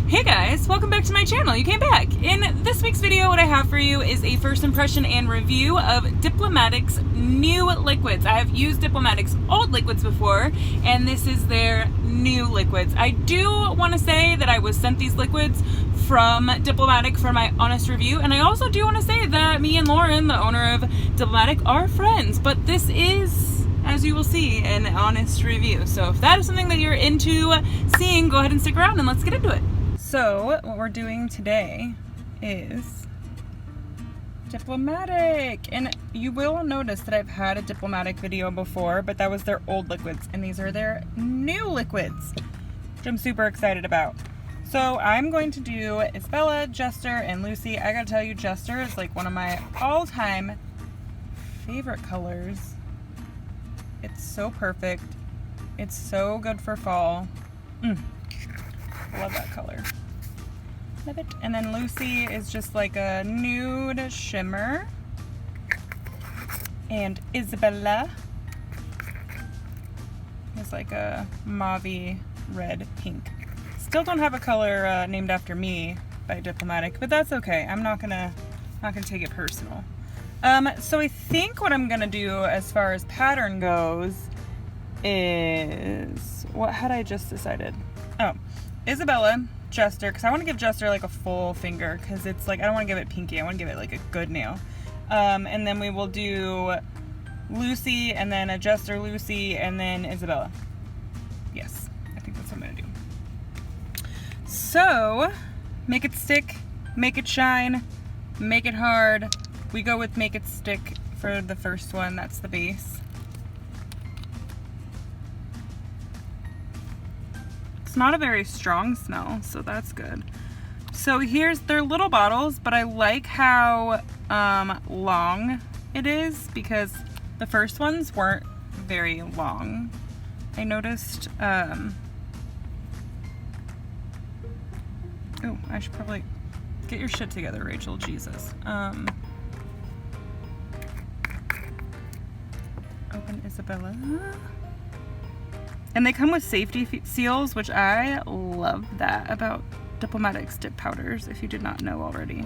Hey guys, welcome back to my channel. You came back. In this week's video, what I have for you is a first impression and review of Diplomatiq's new liquids. I have used Diplomatiq's old liquids before, and this is their new liquids. I do want to say that I was sent these liquids from Diplomatiq for my honest review, and I also do want to say that me and Lauren, the owner of Diplomatiq, are friends, but this is, as you will see, an honest review. So if that is something that you're into seeing, go ahead and stick around and let's get into it. So what we're doing today is Diplomatiq, and you will notice that I've had a Diplomatiq video before, but that was their old liquids, and these are their new liquids, which I'm super excited about. So I'm going to do Isabella, Jester, and Lucy. I gotta tell you, Jester is like one of my all-time favorite colors. It's so perfect. It's so good for fall. I love that color. Love it. And then Lucy is just like a nude shimmer. And Isabella is like a mauve red pink. Still don't have a color named after me by Diplomatiq, but that's okay. I'm not gonna take it personal. So I think what I'm gonna do as far as pattern goes is, what had I just decided? Oh, Isabella, Jester, because I want to give Jester like a full finger, because it's like, I don't want to give it pinky, I want to give it like a good nail. And then we will do Lucy, and then a Jester Lucy, and then Isabella. Yes, I think that's what I'm going to do. So, make it stick, make it shine, make it hard. We go with make it stick for the first one, that's the base. It's not a very strong smell, so that's good. So here's their little bottles, but I like how long it is, because the first ones weren't very long. I noticed, oh, I should probably get your shit together, Rachel, Jesus. Open Isabella. And they come with safety seals, which I love that about Diplomatiq's dip powders, if you did not know already.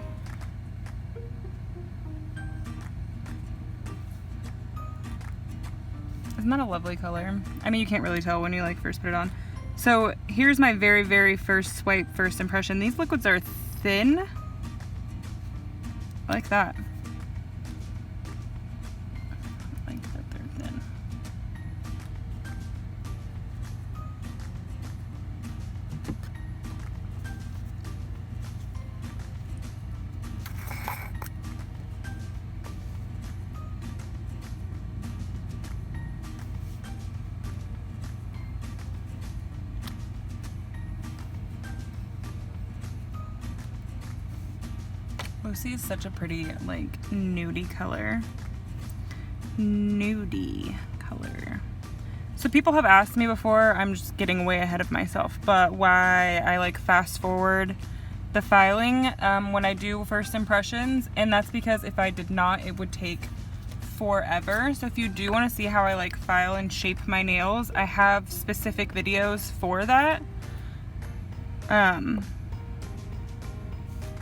Isn't that a lovely color? I mean, you can't really tell when you like first put it on. So here's my very, very first swipe, first impression. These liquids are thin. I like that. I like that they're thin. Lucy is such a pretty, like, nudie color. Nudie color. So people have asked me before, I'm just getting way ahead of myself, but why I like fast forward the filing when I do first impressions, and that's because if I did not, it would take forever. So if you do want to see how I like file and shape my nails, I have specific videos for that.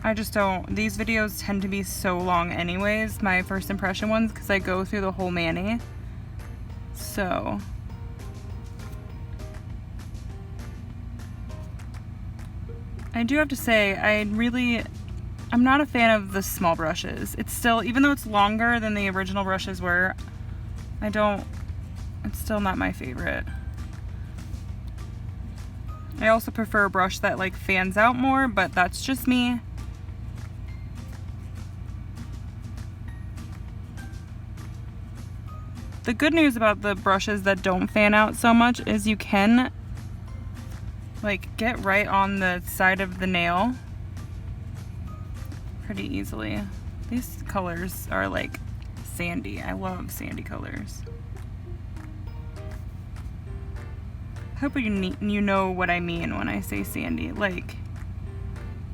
I just don't, these videos tend to be so long anyways, my first impression ones, because I go through the whole mani. So I do have to say, I'm not a fan of the small brushes. It's still, even though it's longer than the original brushes were, it's still not my favorite. I also prefer a brush that like fans out more, but that's just me. The good news about the brushes that don't fan out so much is you can like get right on the side of the nail pretty easily. These colors are like sandy. I love sandy colors. I hope you know what I mean when I say sandy, like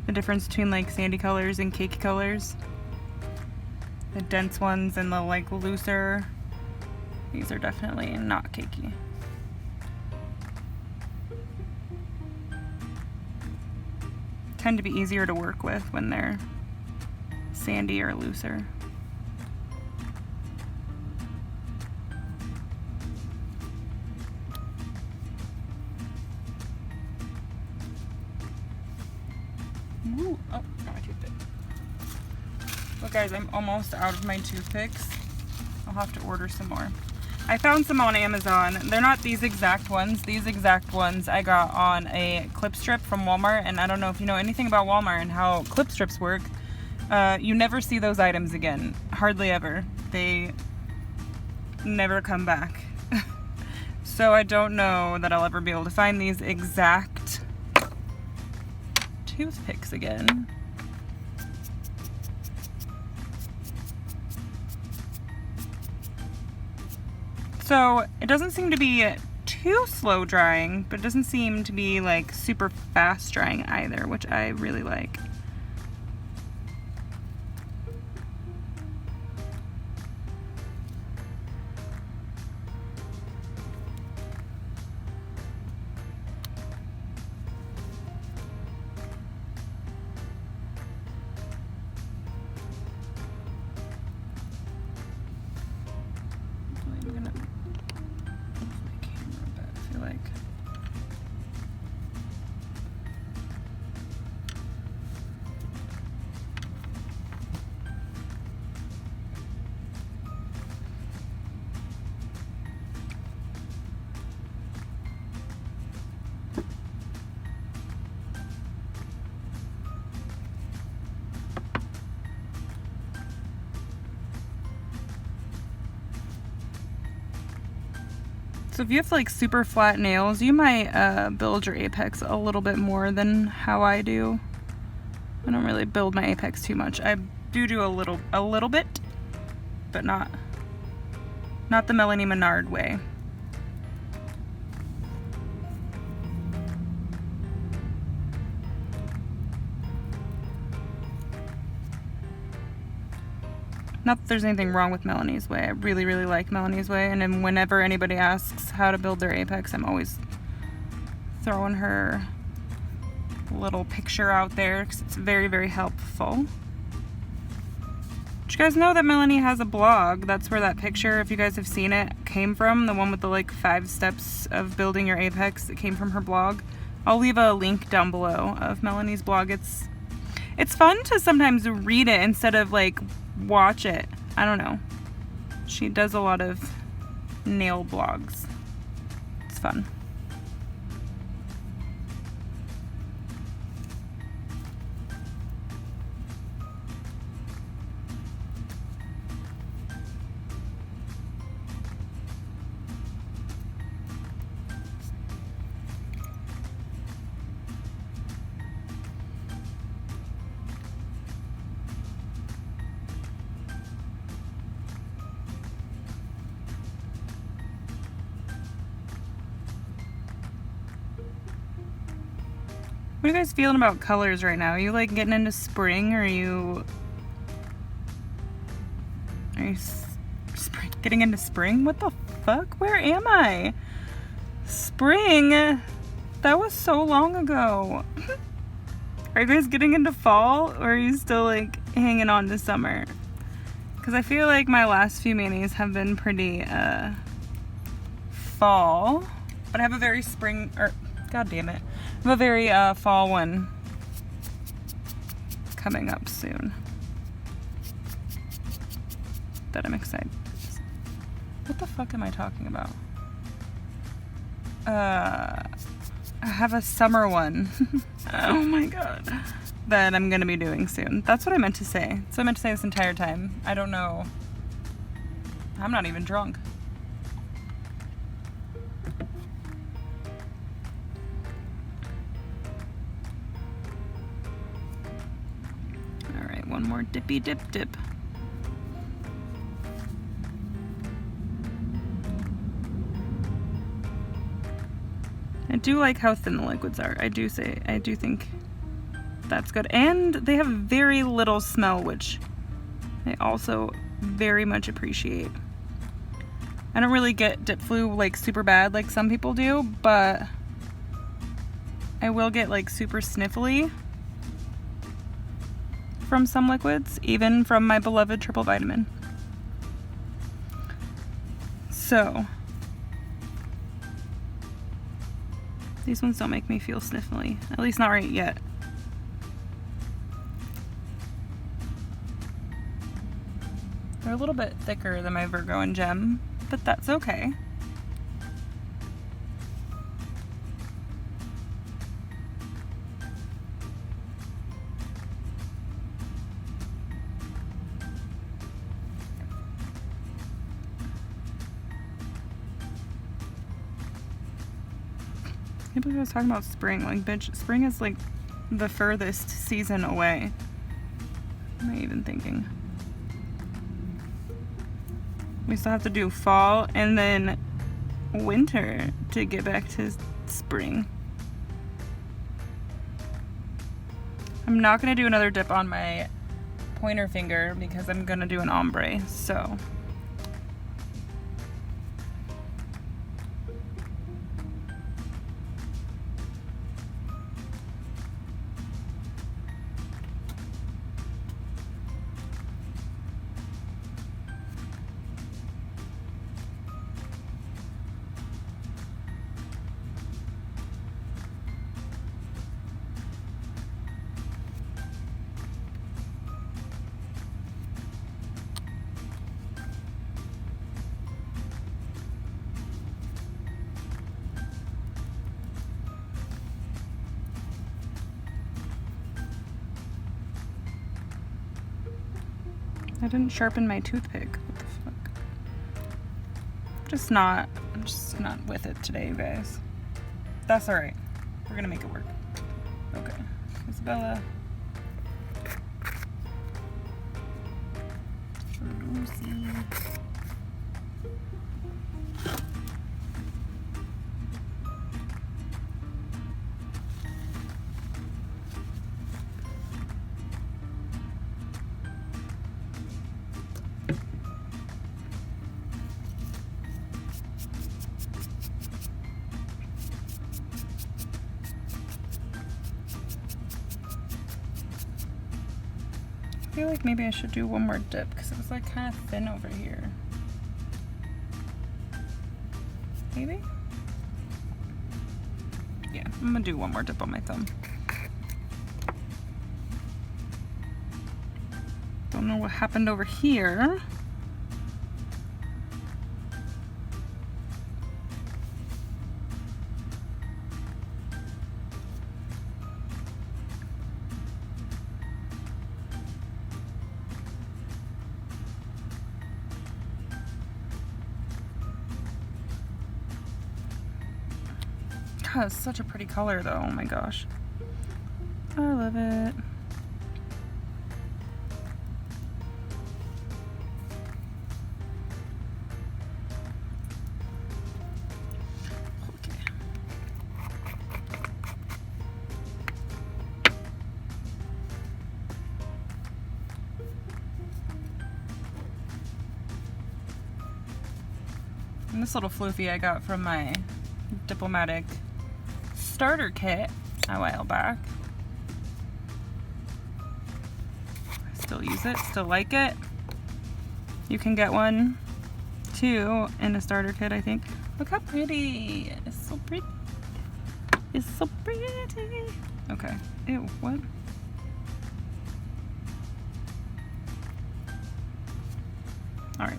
the difference between like sandy colors and cakey colors. The dense ones and the like looser. These are definitely not cakey. tend to be easier to work with when they're sandy or looser. Ooh, oh, got my toothpick. Look guys, I'm almost out of my toothpicks. I'll have to order some more. I found some on Amazon. They're not these exact ones. These exact ones I got on a clip strip from Walmart, and I don't know if you know anything about Walmart and how clip strips work. You never see those items again. Hardly ever. They never come back. So I don't know that I'll ever be able to find these exact toothpicks again. So it doesn't seem to be too slow drying, but it doesn't seem to be like super fast drying either, which I really like. So if you have like super flat nails, you might build your apex a little bit more than how I do. I don't really build my apex too much. I do a little bit, but not the Melanie Menard way. Not that there's anything wrong with Melanie's way. I really, really like Melanie's way. And then whenever anybody asks how to build their apex, I'm always throwing her little picture out there because it's very, very helpful. Did you guys know that Melanie has a blog? That's where that picture, if you guys have seen it, came from. The one with the like 5 steps of building your apex. It came from her blog. I'll leave a link down below of Melanie's blog. It's fun to sometimes read it instead of like watch it. I don't know. She does a lot of nail blogs. It's fun. What are you guys feeling about colors right now? Are you like getting into spring, or are you getting into spring? What the fuck? Where am I? Spring? That was so long ago. Are you guys getting into fall, or are you still like hanging on to summer? Because I feel like my last few manis have been pretty fall, but I have a very spring, or god damn it, I have a very fall one coming up soon that I'm excited. What the fuck am I talking about? I have a summer one. Oh my god. That I'm gonna be doing soon. That's what I meant to say. So I meant to say this entire time. I don't know. I'm not even drunk. Alright, one more dippy dip dip. I do like how thin the liquids are. I do think that's good. And they have very little smell, which I also very much appreciate. I don't really get dip flu like super bad like some people do, but I will get like super sniffly. from some liquids, even from my beloved triple vitamin. So these ones don't make me feel sniffly, at least not right yet. They're a little bit thicker than my Virgo and Gem, but that's okay. I can't believe I was talking about spring. Like, bitch, spring is like the furthest season away. What am I even thinking? We still have to do fall and then winter to get back to spring. I'm not gonna do another dip on my pointer finger because I'm gonna do an ombre, so. I didn't sharpen my toothpick. What the fuck? I'm just not with it today, you guys. That's alright. We're gonna make it work. Okay. Isabella. Lucy. I feel like maybe I should do one more dip because it was like kind of thin over here. Maybe? Yeah, I'm gonna do one more dip on my thumb. Don't know what happened over here. God, it's such a pretty color though, oh my gosh. I love it. Okay. And this little floofy I got from my Diplomatiq starter kit a while back. I still use it, still like it. You can get one too in a starter kit, I think. Look how pretty. It's so pretty. It's so pretty. Okay. Ew, what? Alright.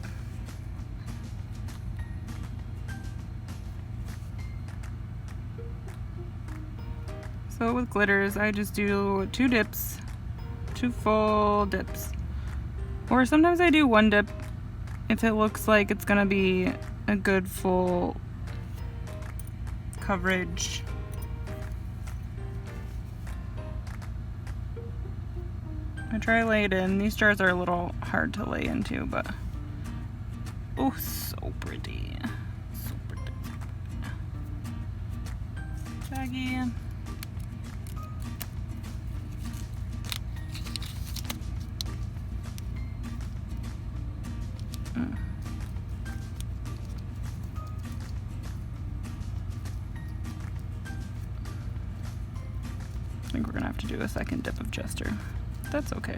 So with glitters, I just do 2 dips, 2 full dips. Or sometimes I do 1 dip if it looks like it's gonna be a good full coverage. I try to lay it in. These jars are a little hard to lay into, but oh, so pretty. So pretty. Shaggy. I think we're gonna have to do a second dip of Jester. that's okay.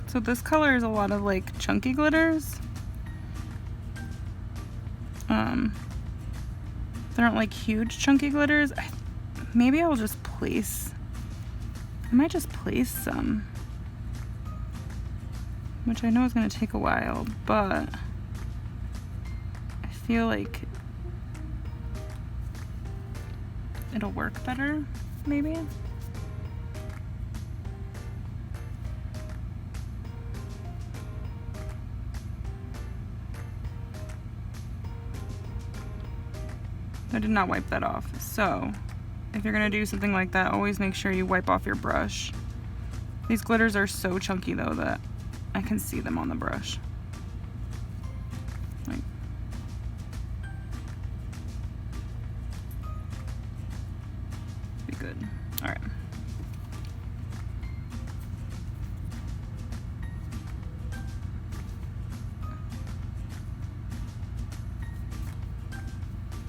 So this color is a lot of like chunky glitters. They aren't like huge chunky glitters. Maybe I'll just place, I might just place some, which I know is going to take a while, but I feel like it'll work better, maybe. I did not wipe that off. So if you're gonna do something like that, always make sure you wipe off your brush. These glitters are so chunky though that I can see them on the brush. Like, be good. All right.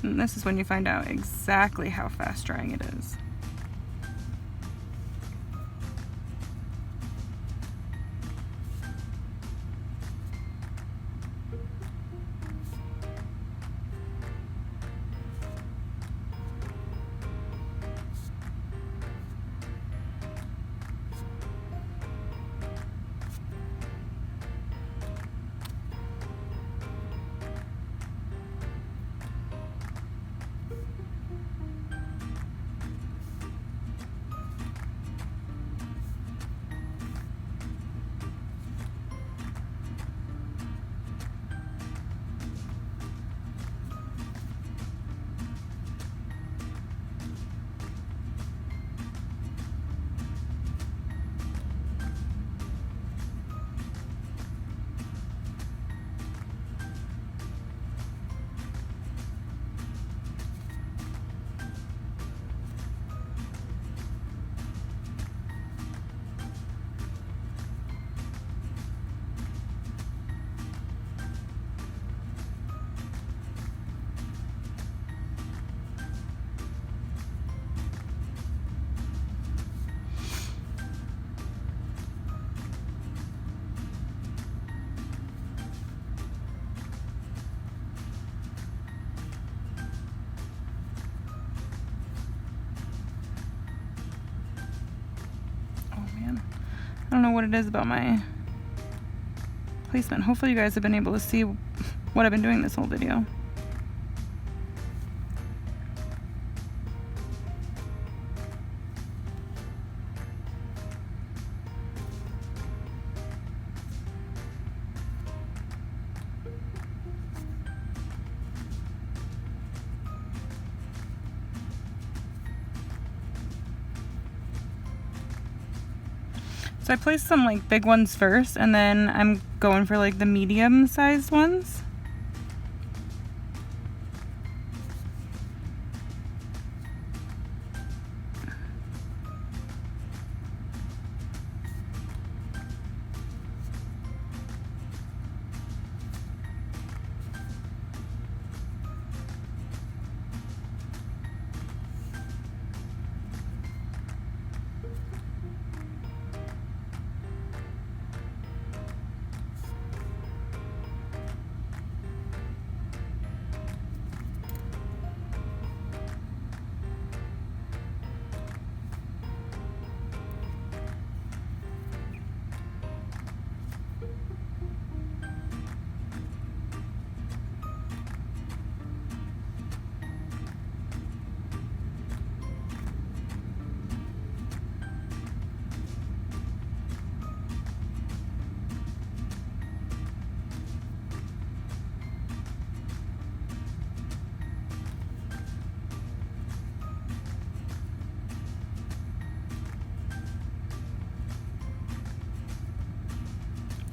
And this is when you find out exactly how fast drying it is. I don't know what it is about my placement. Hopefully you guys have been able to see what I've been doing this whole video. So I placed some like big ones first, and then I'm going for like the medium sized ones.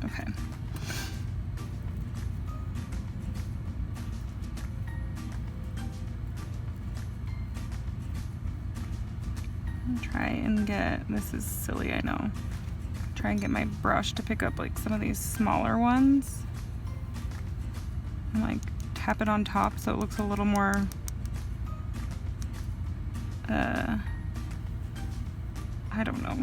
Okay. Try and get, this is silly, I know. Try and get my brush to pick up like some of these smaller ones and like tap it on top so it looks a little more I don't know.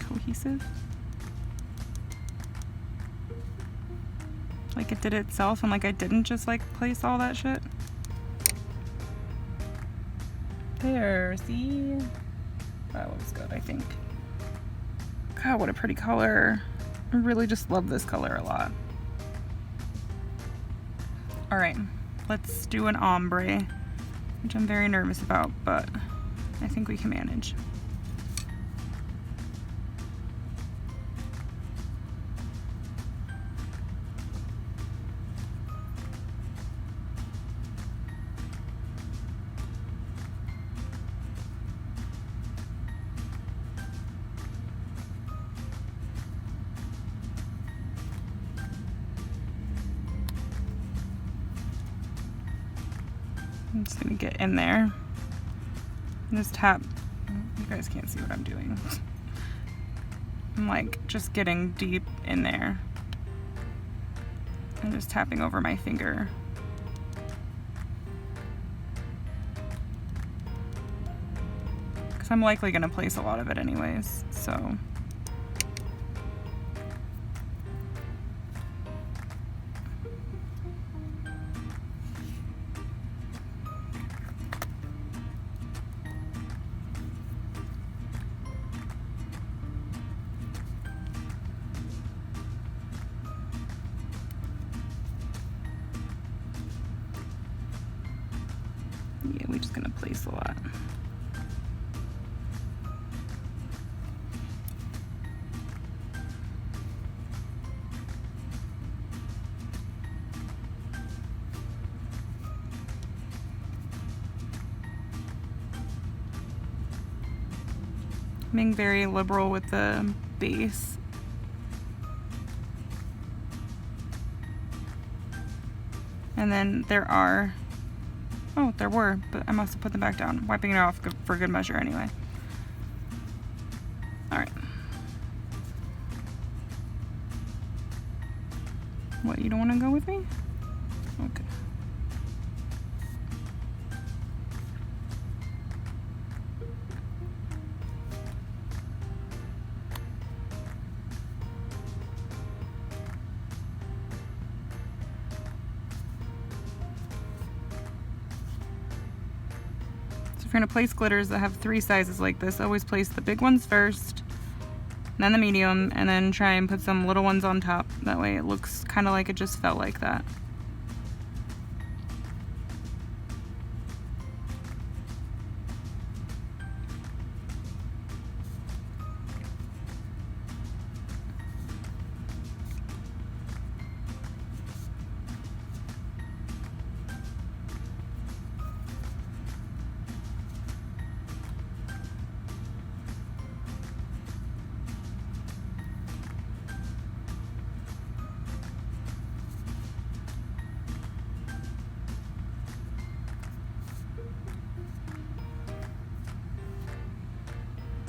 Cohesive. Like it did it itself and like I didn't just like place all that shit. There, see? That looks good, I think. God, what a pretty color. I really just love this color a lot. All right, let's do an ombre, which I'm very nervous about, but I think we can manage. I'm just gonna get in there and just tap. You guys can't see what I'm doing. I'm like just getting deep in there and just tapping over my finger. Because I'm likely gonna place a lot of it anyways, so. Yeah, we're just gonna place a lot. I'm being very liberal with the base. And then there are, oh, there were, but I must have put them back down. Wiping it off for good measure anyway. All right. What, you don't want to go with me? Okay. If you're gonna place glitters that have 3 sizes like this, always place the big ones first, then the medium, and then try and put some little ones on top. That way it looks kind of like it just felt like that.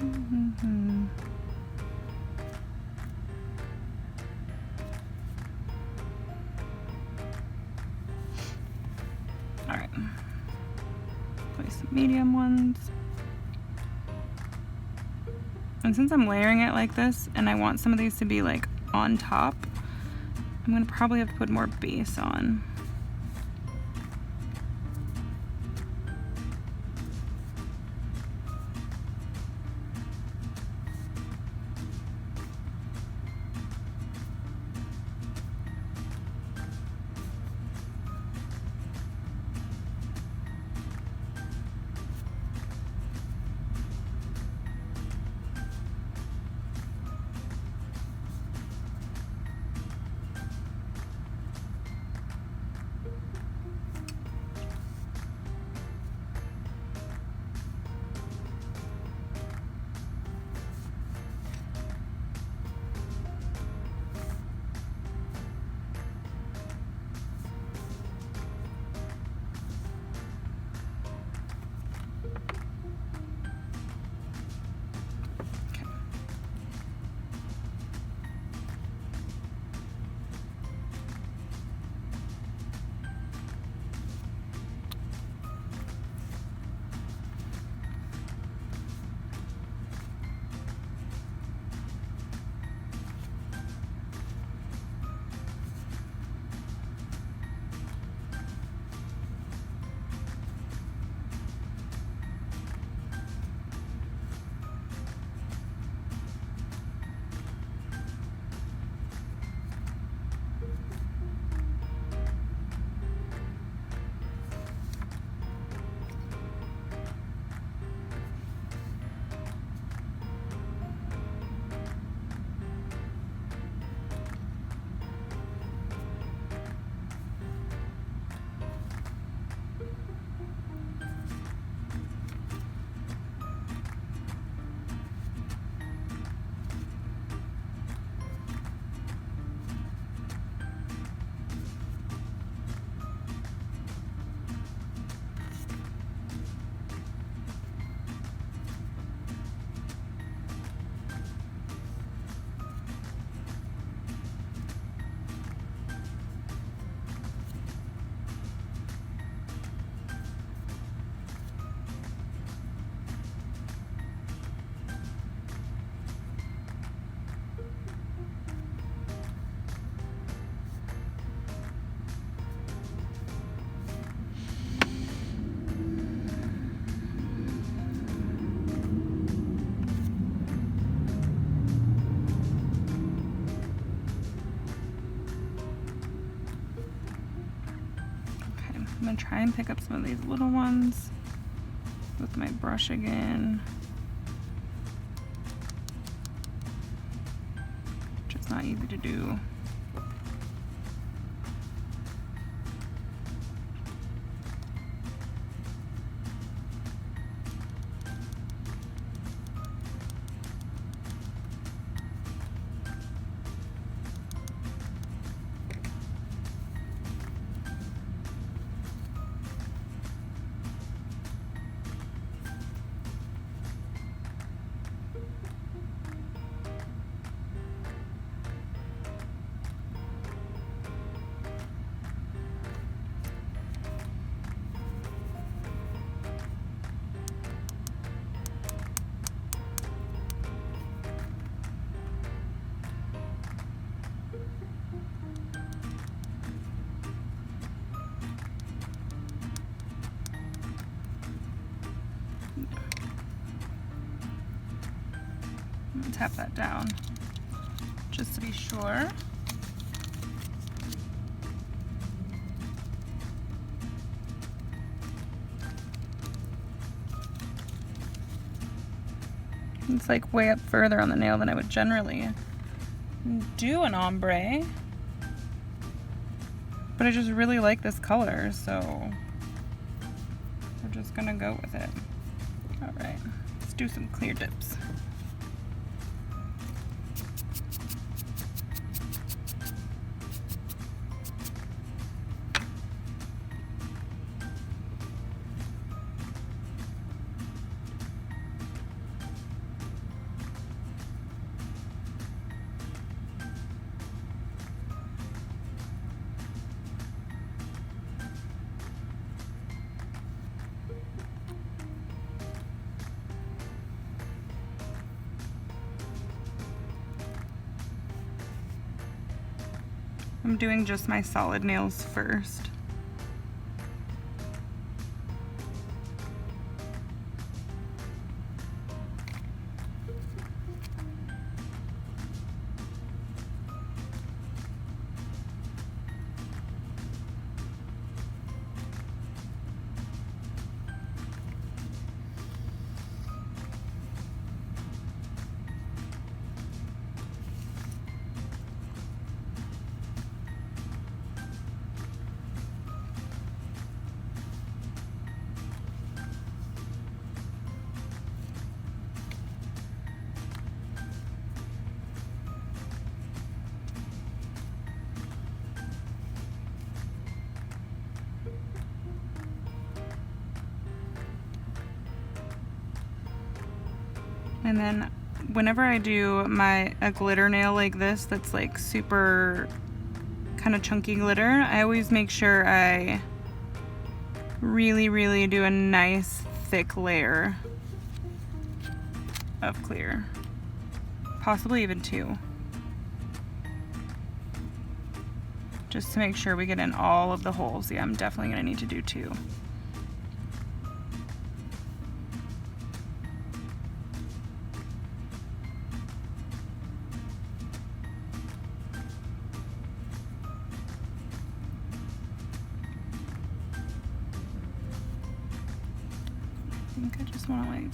Mm-hmm. All right, place some medium ones. And since I'm layering it like this and I want some of these to be like on top, I'm gonna probably have to put more base on. try and pick up some of these little ones with my brush again. Which is not easy to do. Tap that down just to be sure. It's like way up further on the nail than I would generally do an ombre, but I just really like this color, so we're just gonna go with it. All right, let's do some clear dips. I'm doing just my solid nails first. And then whenever I do a glitter nail like this that's like super kind of chunky glitter, I always make sure I really do a nice thick layer of clear, possibly even 2, just to make sure we get in all of the holes. Yeah, I'm definitely gonna need to do 2. I think I just want to like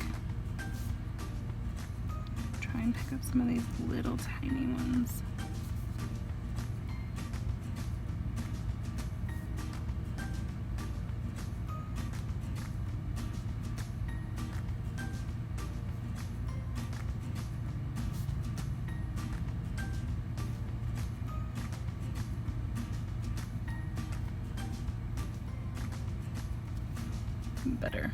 try and pick up some of these little tiny ones. Better.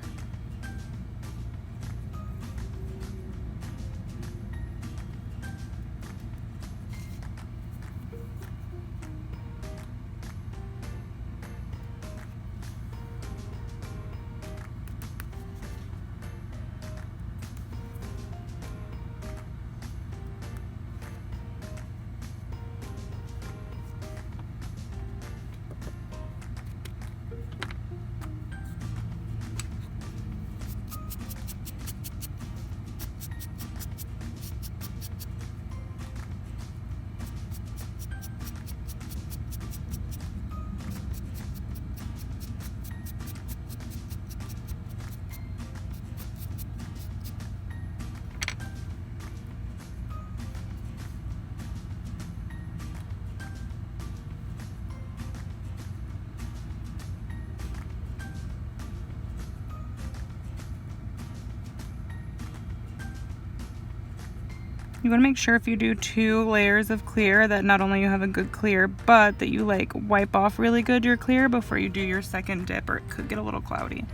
You want to make sure if you do 2 layers of clear that not only you have a good clear, but that you like wipe off really good your clear before you do your second dip, or it could get a little cloudy.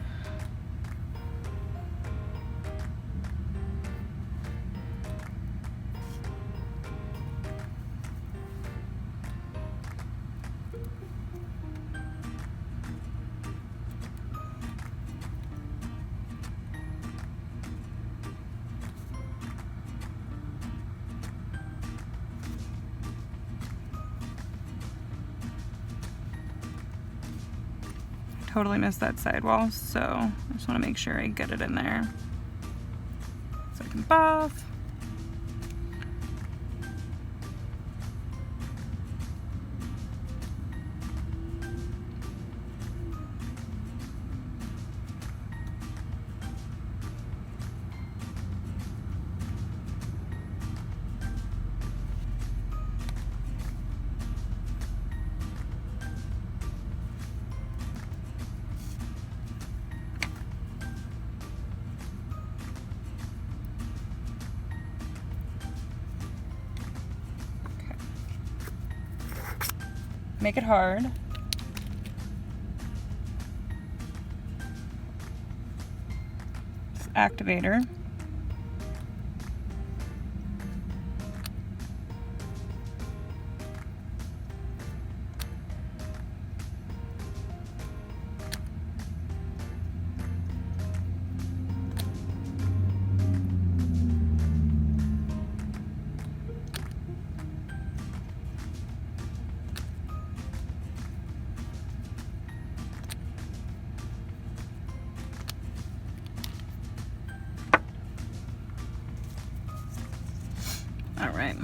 Totally missed that sidewall, so I just want to make sure I get it in there. Second buff. Make it hard. It's activator. All right.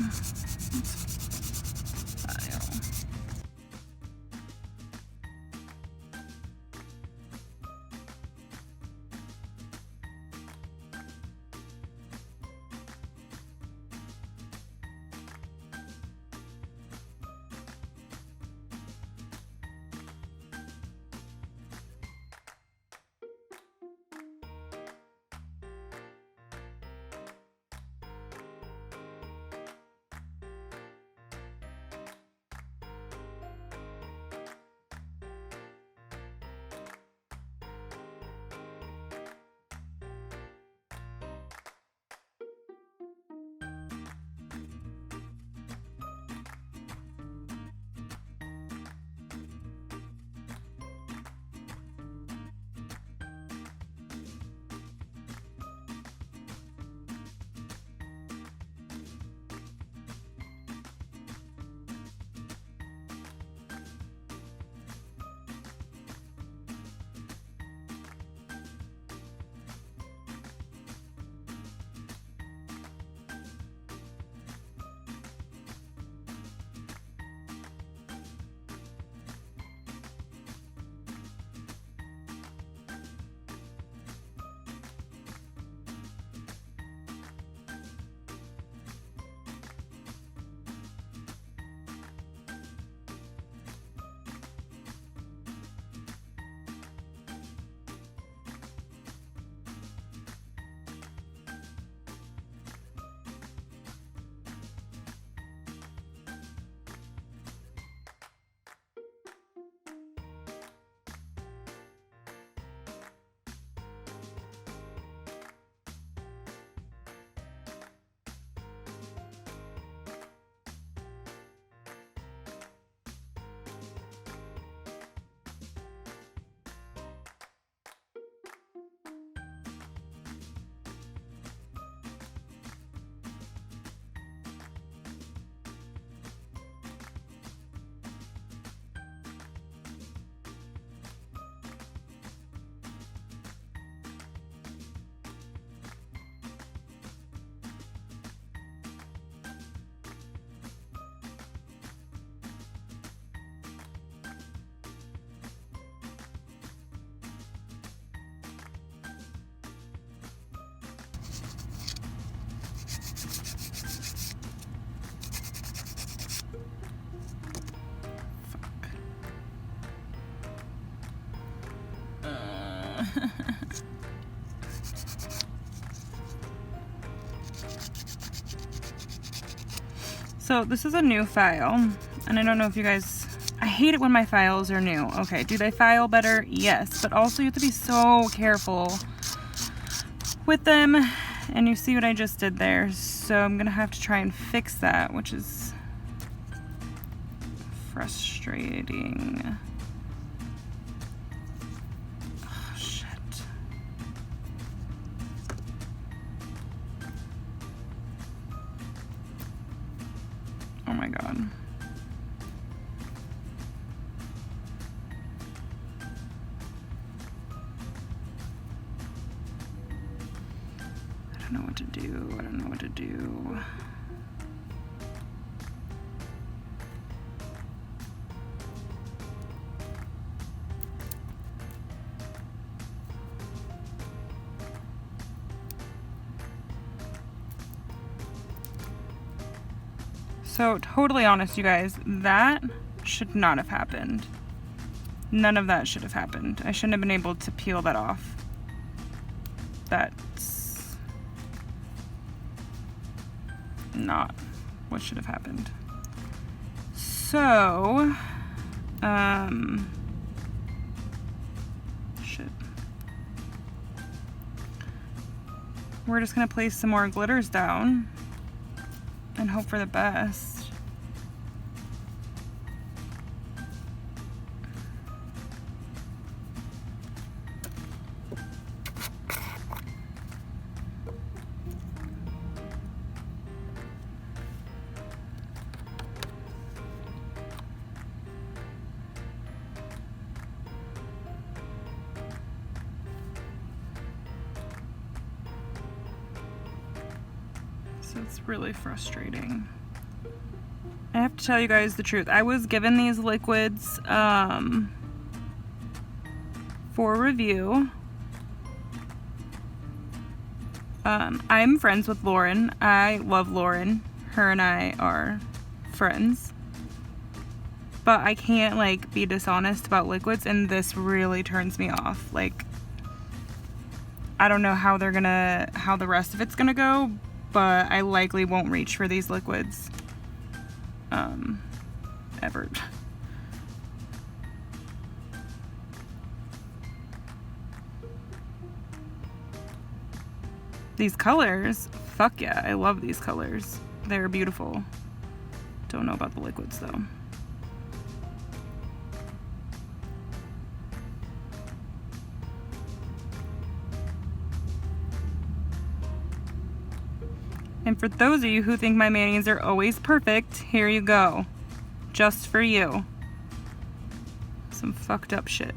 So this is a new file, and I don't know if you guys, I hate it when my files are new. Okay, do they file better? Yes, but also you have to be so careful with them, and you see what I just did there, so I'm gonna have to try and fix that, which is frustrating. Oh, shit. Oh my god. I don't know what to do. I don't know what to do. So, totally honest, you guys, that should not have happened. None of that should have happened. I shouldn't have been able to peel that off. That's not what should have happened. So, shit. We're just gonna place some more glitters down and hope for the best. So it's really frustrating. I have to tell you guys the truth. I was given these liquids for review. I'm friends with Lauren. I love Lauren. Her and I are friends. But I can't like be dishonest about liquids, and this really turns me off. Like, I don't know how how the rest of it's gonna go, but I likely won't reach for these liquids ever. These colors, fuck yeah, I love these colors. They're beautiful. Don't know about the liquids though. And for those of you who think my mayonnaise are always perfect, here you go. Just for you. Some fucked up shit.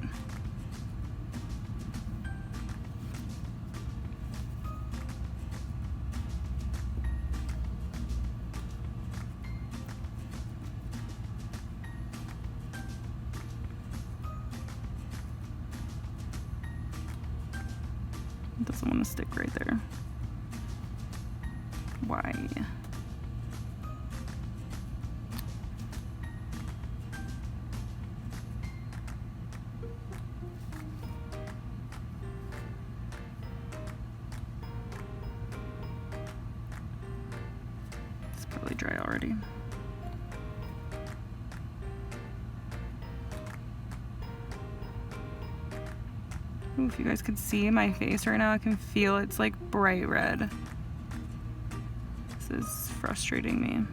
It doesn't want to stick right there. Why? It's probably dry already. Ooh, if you guys could see my face right now, I can feel it's like bright red. This is frustrating me.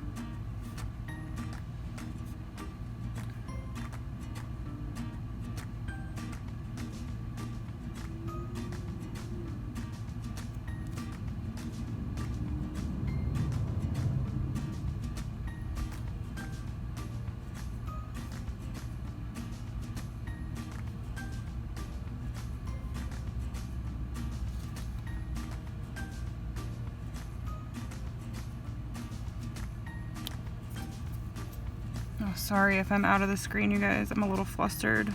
Oh, sorry if I'm out of the screen, you guys. I'm a little flustered.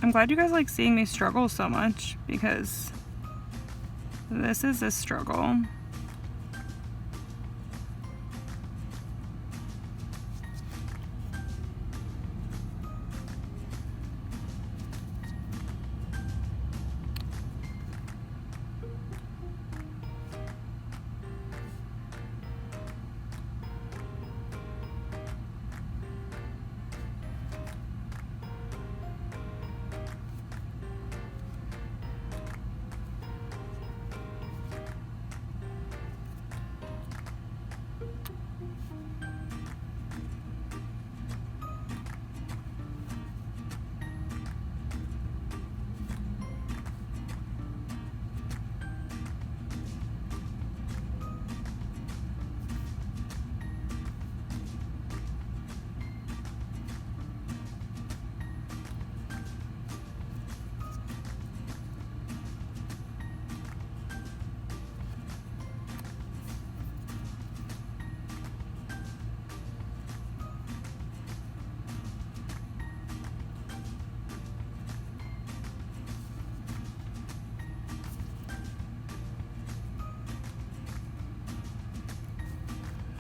I'm glad you guys like seeing me struggle so much, because this is a struggle.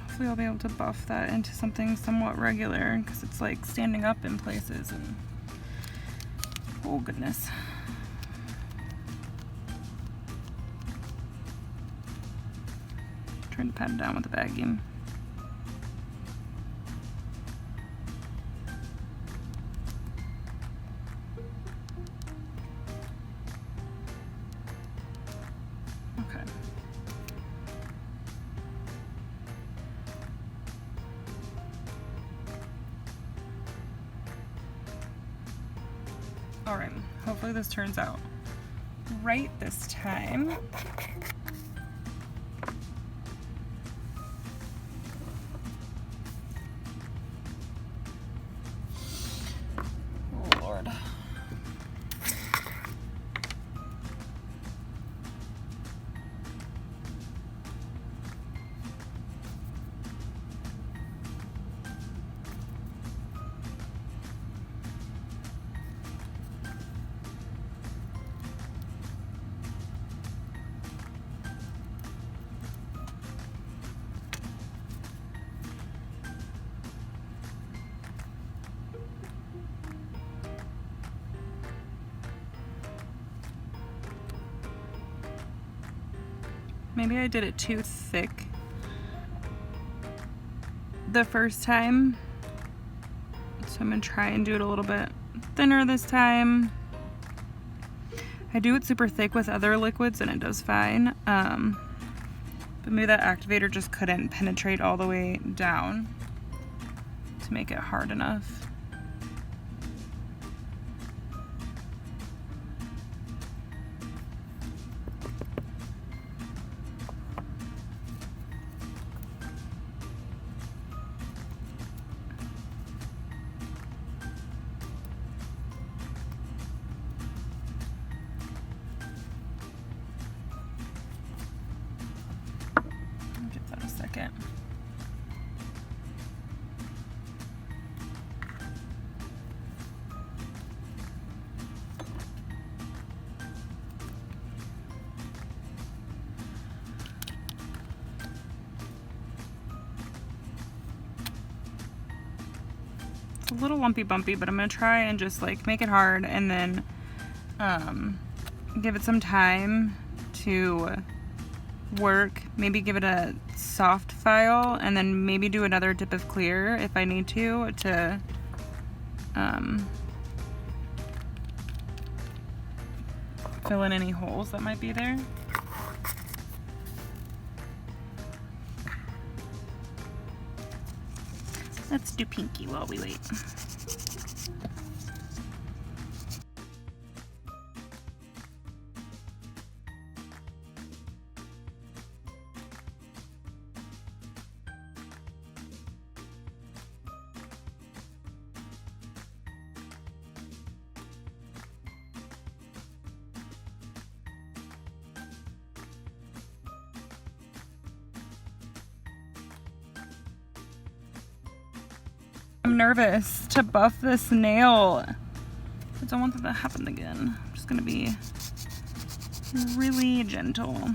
Hopefully I'll be able to buff that into something somewhat regular, because it's like standing up in places and oh goodness. Trying to pat it down with the baggie. Okay. All right, hopefully this turns out right this time. Oh Lord. Maybe I did it too thick the first time, so I'm gonna try and do it a little bit thinner this time. I do it super thick with other liquids and it does fine, but maybe that activator just couldn't penetrate all the way down to make it hard enough. Give that a second. It's a little lumpy bumpy, but I'm gonna try and just like make it hard and then give it some time to work. Maybe give it a soft file and then maybe do another dip of clear if I need to fill in any holes that might be there. Let's do pinky while we wait. I'm nervous to buff this nail. I don't want that to happen again. I'm just gonna be really gentle.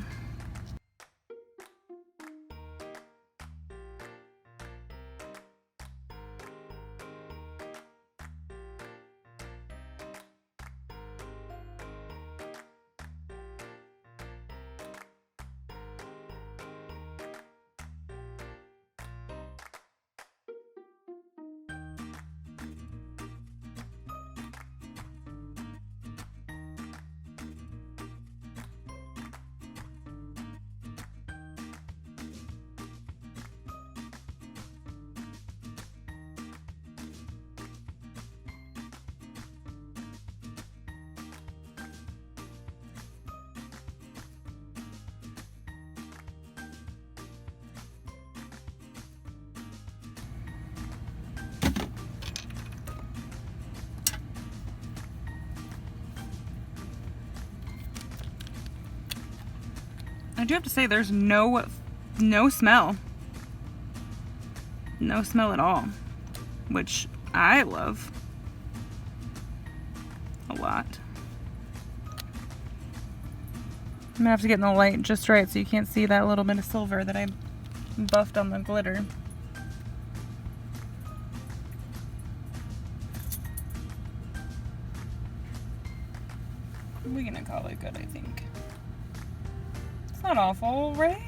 I do have to say there's no smell. No smell at all, which I love a lot. I'm gonna have to get in the light just right so you can't see that little bit of silver that I buffed on the glitter. We're gonna call it good, I think. It's not awful, right?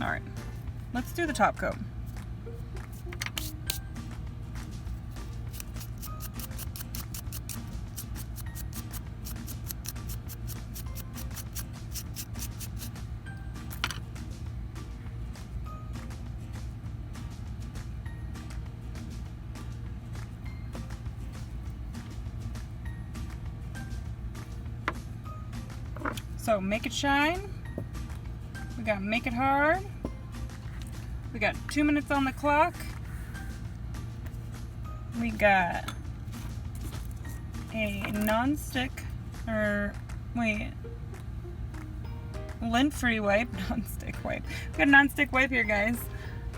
All right, let's do the top coat. So make it shine. We got make it hard. We got 2 minutes on the clock. We got a non-stick, or wait, lint-free wipe, non-stick wipe. We got a non-stick wipe here, guys.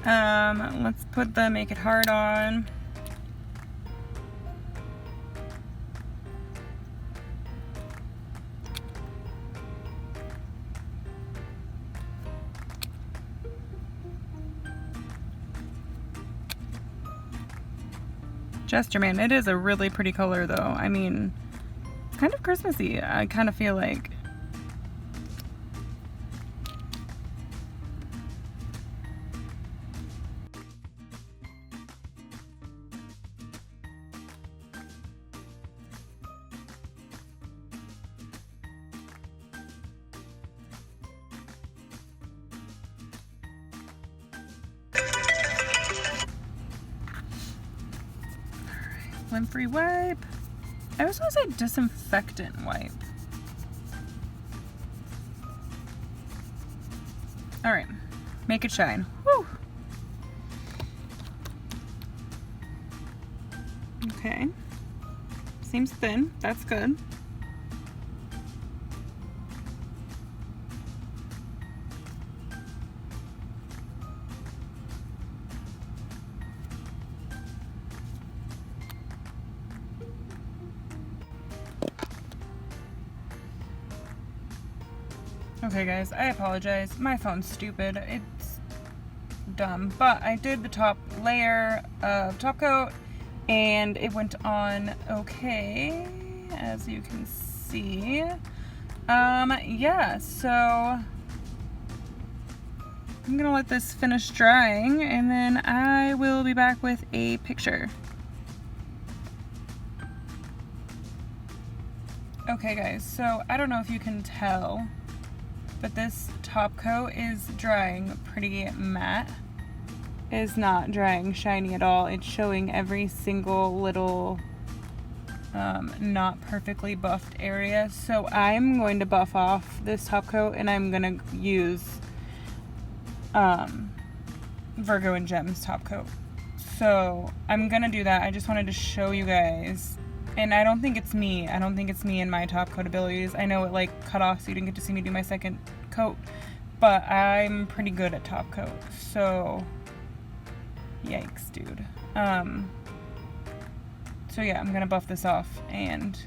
Let's put the make it hard on. Gesture Man, it is a really pretty color though. I mean, it's kind of Christmassy, I kind of feel like. Lint-free wipe. I was going to say disinfectant wipe. All right, make it shine. Woo. Okay, seems thin. That's good. Okay guys, I apologize. My phone's stupid. It's dumb. But I did the top layer of top coat and it went on okay, as you can see. Yeah, so I'm gonna let this finish drying and then I will be back with a picture. Okay guys, so I don't know if you can tell, but this top coat is drying pretty matte. It is not drying shiny at all. It's showing every single little not perfectly buffed area. So I'm going to buff off this top coat and I'm gonna use Virgo and Gem's top coat. So I'm gonna do that. I just wanted to show you guys And I don't think it's me. I don't think it's me and my top coat abilities. I know it like cut off so you didn't get to see me do my second coat, but I'm pretty good at top coat. So, yikes, dude. So yeah, I'm gonna buff this off and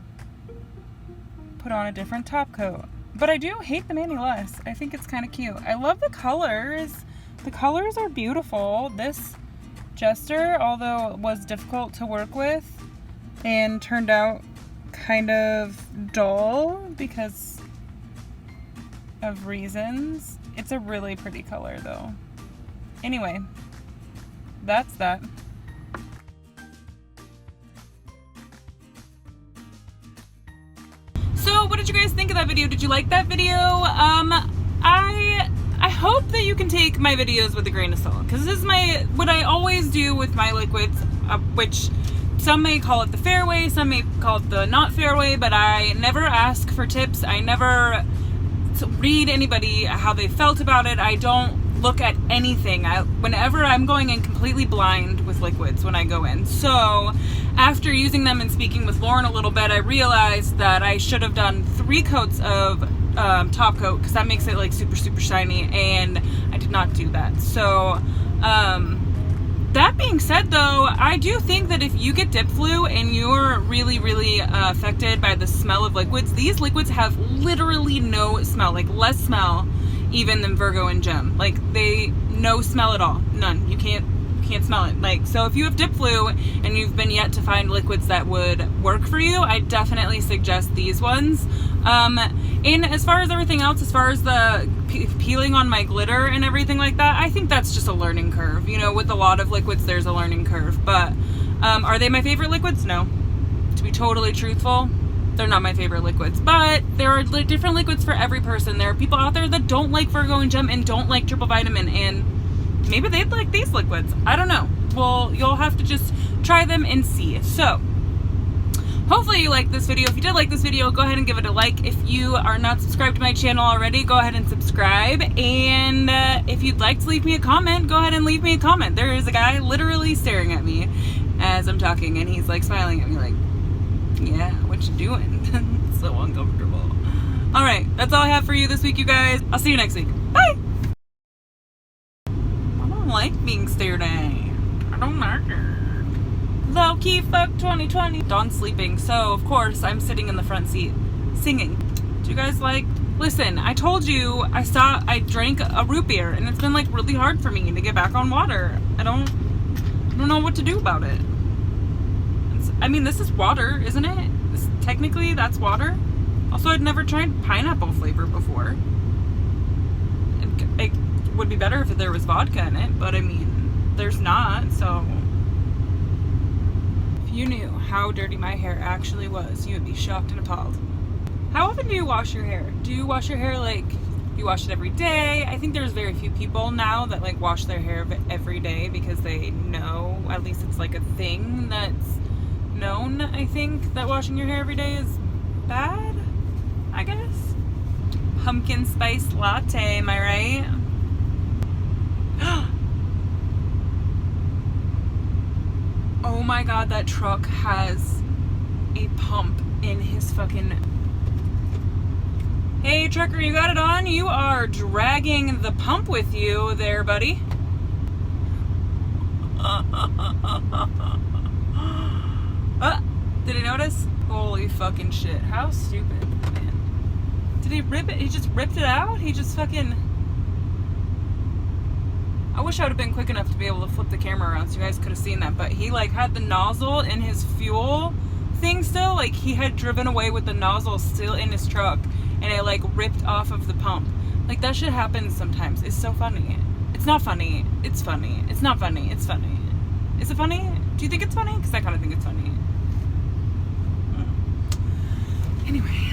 put on a different top coat. But I do hate them any less. I think it's kind of cute. I love the colors. The colors are beautiful. This Jester, although it was difficult to work with and turned out kind of dull because of reasons, it's a really pretty color though. Anyway, that's that. So what did you guys think of that video? Did you like that video? I hope that you can take my videos with a grain of salt, because this is what I always do with my liquids, which some may call it the fair way, some may call it the not fair way, but I never ask for tips. I never read anybody how they felt about it. I don't look at anything. Whenever I'm going in completely blind with liquids when I go in. So after using them and speaking with Lauren a little bit, I realized that I should have done 3 coats of top coat, because that makes it like super shiny, and I did not do that. So that being said though, I do think that if you get dip flu and you're really affected by the smell of liquids, these liquids have literally no smell, like less smell even than Virgo and Gem. Like no smell at all, none. You can't smell it. Like, so if you have dip flu and you've been yet to find liquids that would work for you, I definitely suggest these ones. And as far as everything else, as far as the peeling on my glitter and everything like that, I think that's just a learning curve. You know, with a lot of liquids, there's a learning curve. But are they my favorite liquids? No. To be totally truthful, they're not my favorite liquids. But there are different liquids for every person. There are people out there that don't like Virgo and Gem and don't like triple vitamin, and maybe they'd like these liquids. I don't know. Well, you'll have to just try them and see. So hopefully you liked this video. If you did like this video, go ahead and give it a like. If you are not subscribed to my channel already, go ahead and subscribe. And if you'd like to leave me a comment, go ahead and leave me a comment. There is a guy literally staring at me as I'm talking, and he's like smiling at me like, yeah, what you doing? It's so uncomfortable. All right, that's all I have for you this week, you guys. I'll see you next week. Bye. I don't like being stared at. I don't like it. Low key fuck 2020. Dawn's sleeping, so of course I'm sitting in the front seat singing. Do you guys like? Listen, I told you I drank a root beer, and it's been like really hard for me to get back on water. I don't know what to do about it. I mean, this is water, isn't it? Technically, that's water. Also, I'd never tried pineapple flavor before. It would be better if there was vodka in it, but I mean, there's not, so. If you knew how dirty my hair actually was, you would be shocked and appalled. How often do you wash your hair? Do you wash your hair like, you wash it every day? I think there's very few people now that like wash their hair every day because they know, at least it's like a thing that's known, I think, that washing your hair every day is bad, I guess. Pumpkin spice latte, am I right? Oh my god, that truck has a pump in his fucking... Hey trucker, you got it on? You are dragging the pump with you there, buddy. Did he notice? Holy fucking shit. How stupid, man. Did he rip it? He just ripped it out? He just fucking... I wish I would have been quick enough to be able to flip the camera around so you guys could have seen that, but he like had the nozzle in his fuel thing still. Like he had driven away with the nozzle still in his truck, and it like ripped off of the pump. Like that shit happens sometimes. It's so funny. It's not funny. It's funny. It's not funny. It's funny. Is it funny? Do you think it's funny? Because I kind of think it's funny. Anyway.